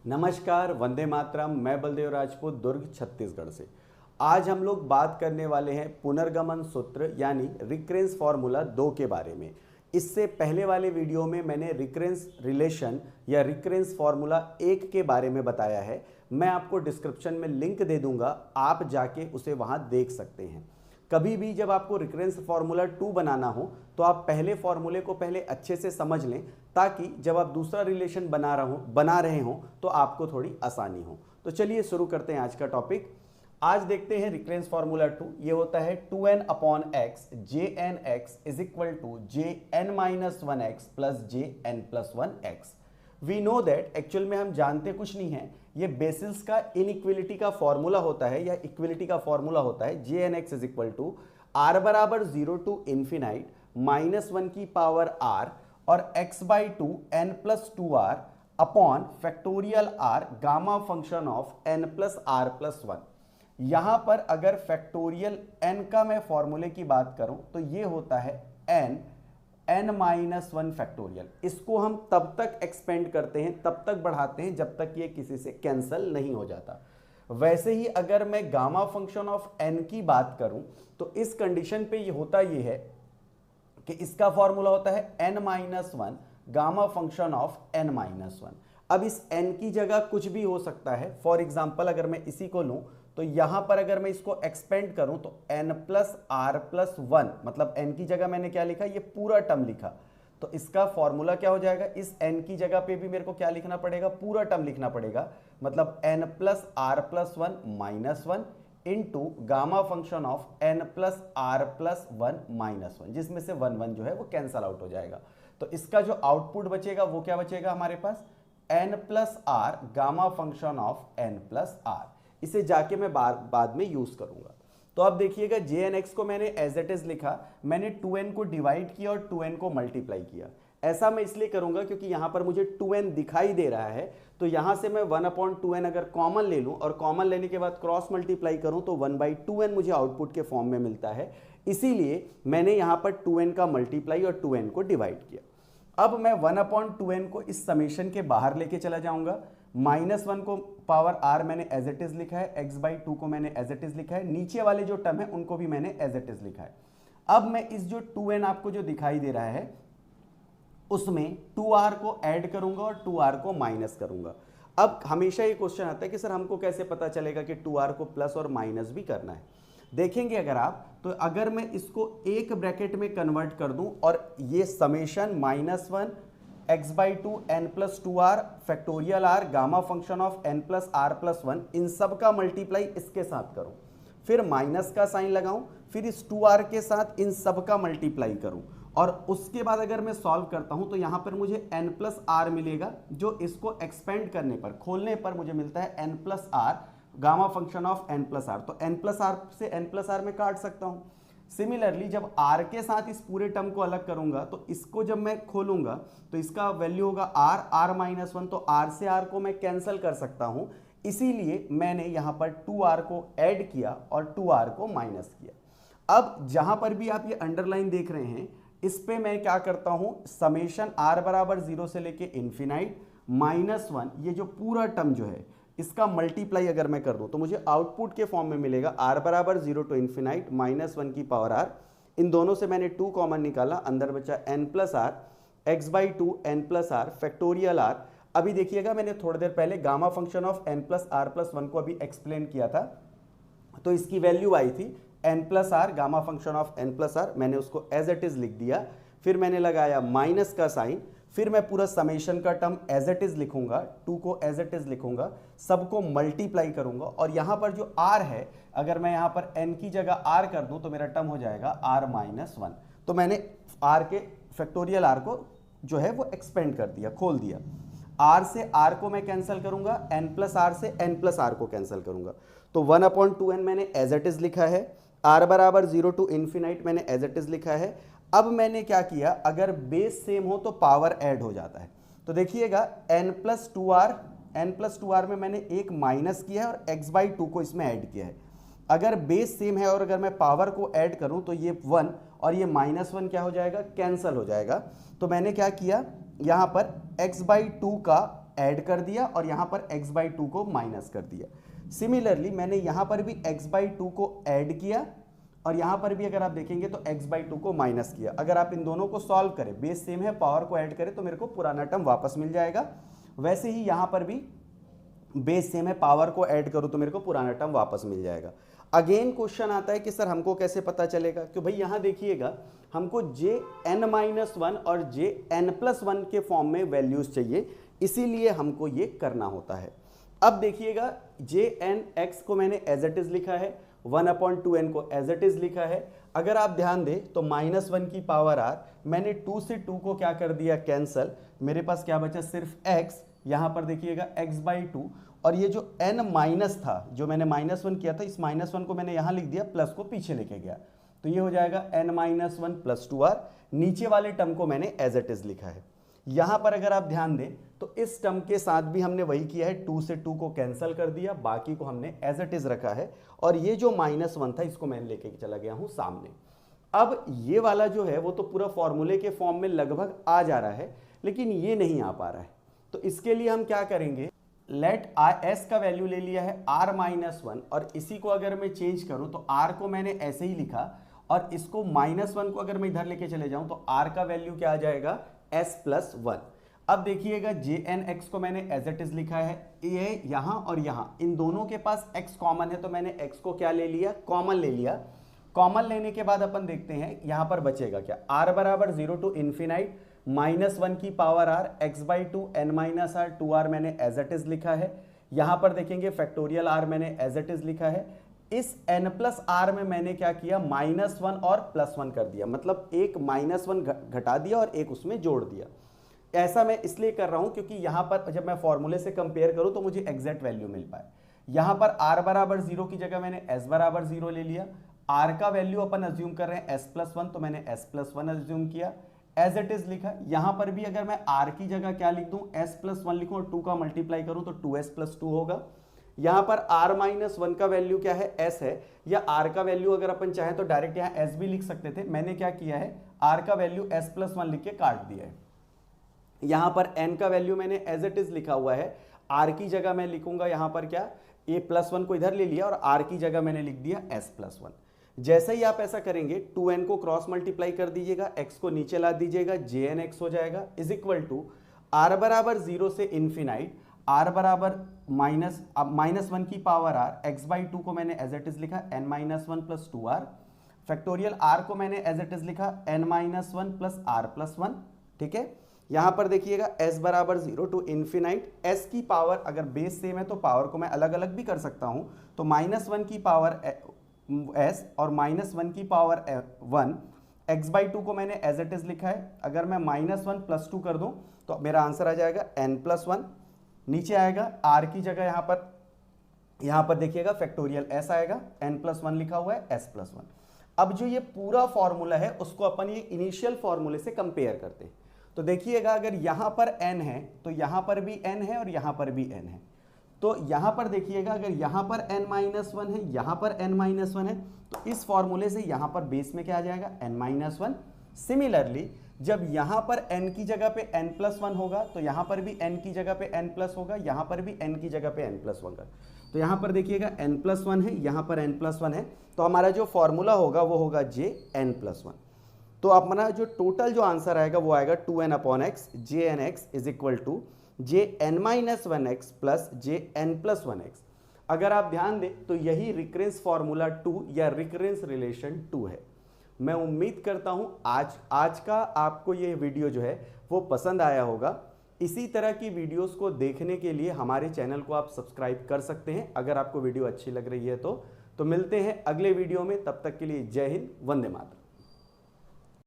नमस्कार, वंदे मातरम। मैं बलदेव राजपूत, दुर्ग छत्तीसगढ़ से। आज हम लोग बात करने वाले हैं पुनर्गमन सूत्र यानी रिकरेंस फार्मूला 2 के बारे में। इससे पहले वाले वीडियो में मैंने रिकरेंस रिलेशन या रिकरेंस फार्मूला 1 के बारे में बताया है। मैं आपको डिस्क्रिप्शन में लिंक दे दूंगा, आप जाके उसे वहां देख सकते हैं। कभी भी जब आपको रिकरेंस फार्मूला 2 बनाना हो तो आप पहले फार्मूले को पहले अच्छे से समझ लें, ताकि जब आप दूसरा रिलेशन बना रहे हो तो आपको थोड़ी आसानी हो। तो चलिए शुरू करते हैं आज का टॉपिक। आज देखते हैं रिकरेंस फार्मूला 2। ये होता है 2n upon x J n x is equal to J n minus 1 x plus J n plus 1 x. We know that actual में हम जानते कुछ नहीं है, ये बेसिल्स का इनइक्वलिटी का फॉर्मूला होता है या इक्वलिटी का फॉर्मूला होता है। J n x is equal to r बराबर 0 टू इन्फिनाइट माइनस 1 की पावर आर और x by 2 n plus 2r upon factorial r gamma function of n plus r plus 1। यहां पर अगर फैक्टोरियल n का मैं फॉर्मूले की बात करूं तो ये होता है n माइनस 1 फैक्टोरियल। इसको हम तब तक एक्सपेंड करते हैं, तब तक बढ़ाते हैं जब तक ये किसी से कैंसिल नहीं हो जाता। वैसे ही अगर मैं गामा फंक्शन ऑफ n की बात करूं तो इस कंडीशन पे ये होता ये है कि इसका फॉर्मूला होता है n minus 1 gamma function of n minus 1। अब इस n की जगह कुछ भी हो सकता है। फॉर एग्जाम्पल अगर मैं इसी को लूं तो यहां पर अगर मैं इसको एक्सपेंड करूं तो n प्लस आर प्लस 1, मतलब n की जगह मैंने क्या लिखा, ये पूरा टर्म लिखा। तो इसका फॉर्मूला क्या हो जाएगा, इस n की जगह पे भी मेरे को क्या लिखना पड़ेगा, पूरा टर्म लिखना पड़ेगा। मतलब n plus r plus 1 minus 1 into gamma function of n plus r plus 1 minus 1, जिसमें से 1 1 जो है वो कैंसल आउट हो जाएगा। तो इसका जो आउटपुट बचेगा वो क्या बचेगा हमारे पास, n plus r gamma function of n plus r. इसे जाके मैं बाद में यूज करूंगा। तो अब देखिएगा जे एन एक्स को मैंने एज इट इज लिखा, मैंने 2n को डिवाइड किया और 2n को मल्टीप्लाई किया। ऐसा मैं इसलिए करूंगा क्योंकि यहां पर मुझे 2n दिखाई दे रहा है, तो यहां से मैं 1/2n अगर कॉमन ले लूं और कॉमन लेने के बाद क्रॉस मल्टीप्लाई करूं तो 1/2n मुझे आउटपुट के फॉर्म में मिलता है। इसीलिए मैंने यहां पर 2n का मल्टीप्लाई और 2n को डिवाइड किया। अब मैं 1/2n को इस समेशन के बाहर लेके चला जाऊंगा। -1 को पावर r मैंने एज इट इज लिखा है, x बाई 2 को मैंने एज इट इज लिखा है, नीचे वाले जो टर्म है उनको भी मैंने एज इट इज लिखा है। अब मैं इस जो 2n आपको जो दिखाई दे रहा है उसमें 2r को ऐड करूंगा और 2r को माइनस करूंगा। अब हमेशा ये क्वेश्चन आता है कि सर हमको कैसे पता चलेगा कि 2r को प्लस और माइनस भी करना है। देखेंगे अगर आप, तो अगर मैं इसको एक ब्रैकेट में कन्वर्ट कर दूं और ये summation -1 x by 2 n plus 2r factorial r gamma function of n plus r plus 1, इन सब का मल्टीप्लाई इसके साथ करूं, फिर माइनस का साइन लगाऊं, फिर इस 2r के साथ इन सब का मल्टीप्लाई करूं और उसके बाद अगर मैं सॉल्व करता हूं तो यहां पर मुझे n प्लस r मिलेगा, जो इसको एक्सपेंड करने पर, खोलने पर मुझे मिलता है n plus r gamma function of n plus r। तो n प्लस r से n प्लस r में काट सकता हूं। सिमिलरली जब r के साथ इस पूरे टर्म को अलग करूंगा तो इसको जब मैं खोलूंगा तो इसका वैल्यू होगा r माइनस 1, तो r से r को मैं कैंसिल कर सकता हूं। इसीलिए मैंने यहां पर 2r को ऐड किया और 2r को माइनस किया। अब जहां पर भी आप ये अंडरलाइन देख रहे हैं, इस पे मैं क्या करता हूं, समेशन r बराबर 0 से लेके इन्फिनाइट -1, ये जो पूरा टर्म जो है इसका मल्टीप्लाई अगर मैं कर दूं तो मुझे आउटपुट के फॉर्म में मिलेगा r बराबर 0 टू इन्फिनाइट -1 की पावर r। इन दोनों से मैंने 2 कॉमन निकाला, अंदर बचा n plus r x by 2 n plus r factorial r। अभी देखिएगा मैंने थोड़ी देर पहले gamma function of n plus r plus 1 को अभी एक्सप्लेन किया था, तो इसकी वैल्यू आई थी n plus r gamma function of n plus r, मैंने उसको एज इट इज लिख दिया। फिर मैंने लगाया माइनस का साइन, फिर मैं पूरा समेशन का टर्म एज इट इज लिखूंगा, 2 को एज इट इज लिखूंगा, सबको मल्टीप्लाई करूंगा और यहां पर जो r है, अगर मैं यहां पर n की जगह r कर दूं तो मेरा टर्म हो जाएगा r माइनस 1। तो मैंने r के फैक्टोरियल r को जो है वो एक्सपेंड कर दिया, खोल दिया। r से r को मैं कैंसिल करूंगा, n प्लस r से n प्लस r को कैंसिल करूंगा। तो 1/2n मैंने एज इट इज लिखा है, r बराबर 0 टू इन्फिनाइट मैंने एज इट इज लिखा है। अब मैंने क्या किया, अगर बेस सेम हो तो पावर ऐड हो जाता है। तो देखिएगा n प्लस 2r में मैंने एक माइनस किया है और x बाई 2 को इसमें ऐड किया है। अगर बेस सेम है और अगर मैं पावर को ऐड करूं तो ये 1 और ये -1 क्या हो जाएगा, कैंसल हो जाएगा। तो मैंने क्या किया, यहां पर x बाई 2 का ऐड कर दिया और यहाँ पर x/2 को माइनस कर दिया। सिमिलरली मैंने यहाँ पर भी x/2 को ऐड किया और यहाँ पर भी अगर आप देखेंगे तो x/2 को माइनस किया। अगर आप इन दोनों को सॉल्व करें, बेस सेम है, पावर को ऐड करें तो मेरे को पुराना टर्म वापस मिल जाएगा। वैसे ही यहाँ पर भी बेस सेम है, पावर को ऐड करूँ तो मेरे को पुराना टर्म वापस मिल जाएगा। अगेन क्वेश्चन आता है कि सर हमको कैसे पता चलेगा, कि भाई यहाँ देखिएगा हमको Jn-1 और Jn+1 के फॉर्म में वैल्यूज चाहिए, इसीलिए हमको ये करना होता है। अब देखिएगा Jnx को मैंने एज इट इज लिखा है, 1/2n को एज इट इज लिखा है। अगर आप ध्यान दें तो -1 की पावर r, मैंने 2 से 2 को क्या कर दिया कैंसल, मेरे पास क्या बचा सिर्फ x, यहाँ पर देखिएगा x/2 और ये जो n माइनस था जो मैंने -1 किया था, इस -1 को मैंने यहाँ लिख दिया, प्लस को पीछे लेके गया तो ये हो जाएगा n-1 + 2r। नीचे वाले टर्म को मैंने एज इट इज लिखा है। यहाँ पर अगर आप ध्यान दें तो इस टर्म के साथ भी हमने वही किया है, 2 से 2 को कैंसिल कर दिया, बाकी को हमने एज इट इज रखा है और ये जो -1 था इसको मैं लेके चला गया हूं सामने। अब ये वाला जो है वो तो पूरा फॉर्मूले के फॉर्म में लगभग आ जा रहा है, लेकिन ये नहीं आ पा रहा है। तो इसके लिए हम क्या करेंगे, लेट s का वैल्यू ले लिया है r-1 और इसी को अगर मैं चेंज करूं तो r को मैंने ऐसे ही लिखा और इसको -1 को अगर मैं इधर लेके चले जाऊं तो r का वैल्यू क्या आ जाएगा s+1। अब देखिएगा Jnx को मैंने एज इट इज लिखा है, ये यहाँ और यहाँ इन दोनों के पास x कॉमन है तो मैंने x को क्या ले लिया, कॉमन ले लिया। कॉमन लेने के बाद अपन देखते हैं यहाँ पर बचेगा क्या, r = 0 to इन्फिनाइट -1 की power r, x/2 n-r 2r मैंने एज इट इज लिखा है। यहाँ पर देखेंगे फैक्टोरियल r मैंने एज इट इज लिखा है। इस n+r में मैंने क्या किया, -1 और +1 कर दिया, मतलब एक -1 घटा दिया और एक उसमें जोड़ दिया। ऐसा मैं इसलिए कर रहा हूं क्योंकि यहां पर जब मैं फॉर्मूले से कंपेयर करूं तो मुझे एग्जैक्ट वैल्यू मिल पाए। यहां पर r = 0 की जगह मैंने s = 0 ले लिया। r का वैल्यू अपन अज्यूम कर रहे हैं s+1 तो मैंने s+1 अज्यूम किया, एज इट इज लिखा। यहां पर भी अगर मैं r की जगह क्या लिख दूं, s+1 लिखूं और 2 का मल्टीप्लाई करूं तो 2s+2 होगा। यहां पर r-1 का वैल्यू क्या है, s है, या r का वैल्यू अगर अपन चाहें तो डायरेक्ट यहां s भी लिख सकते थे। मैंने क्या किया है, r का वैल्यू s+1 लिख के काट दिया है। यहां पर n का वैल्यू मैंने एज इट इज लिखा हुआ है, r की जगह मैं लिखूंगा यहां पर क्या, a +1 को इधर ले लिया और r की जगह मैंने लिख दिया s+1। जैसे ही आप ऐसा करेंगे 2n को क्रॉस मल्टीप्लाई कर दीजिएगा, x को नीचे ला दीजिएगा, Jnx हो जाएगा = r = 0 से इन्फिनाइट, r = -1 की पावर r, x/2 को मैंने एज इट इज लिखा n-1 + 2r, फैक्टोरियल r को मैंने एज इट इज लिखा n-1 + r+1। ठीक है, यहां पर देखिएगा s = 0 to इन्फिनाइट, s की पावर अगर बेस सेम है तो पावर को मैं अलग अलग भी कर सकता हूं, तो -1 की पावर s और -1 की पावर 1, x/2 को मैंने एज इट इज लिखा है। अगर मैं -1 + 2 कर दूं तो मेरा आंसर आ जाएगा n+1। नीचे आएगा r की जगह यहां पर देखिएगा फैक्टोरियल s आएगा, n+1 लिखा हुआ है s+1। अब जो ये पूरा फॉर्मूला है उसको अपन ये इनिशियल फॉर्मूले से कंपेयर करते हैं। तो देखिएगा अगर यहां पर n है तो यहां पर भी n है और यहां पर भी n है। तो यहां पर देखिएगा अगर यहां पर n-1 है, यहां पर n-1 है, तो इस फॉर्मूले से यहां पर बेस में क्या आ जाएगा, n-1। सिमिलरली जब यहां पर n की जगह पे n+1 होगा तो यहां पर भी n की जगह पे n+ होगा, यहां पर भी n की जगह पे n+1 होगा। तो यहां पर देखिएगा n+1 है, यहां पर n+1 है, तो हमारा जो फॉर्मूला होगा वो होगा Jn+1। तो अपना जो टोटल जो आंसर आएगा वो आएगा 2n/x, Jnx = Jn-1x + Jn+1x। अगर आप ध्यान दें तो यही रिकरेंस फॉर्मूला 2 या रिकरेंस रिलेशन 2 है। मैं उम्मीद करता हूं आज का आपको ये वीडियो जो है वो पसंद आया होगा। इसी तरह की वीडियोस को देखने के लिए हमारे चैनल को आप सब्सक्राइब कर सकते हैं अगर आपको वीडियो अच्छी लग रही है तो मिलते हैं अगले वीडियो में, तब तक के लिए जय हिंद, वंदे मातरम।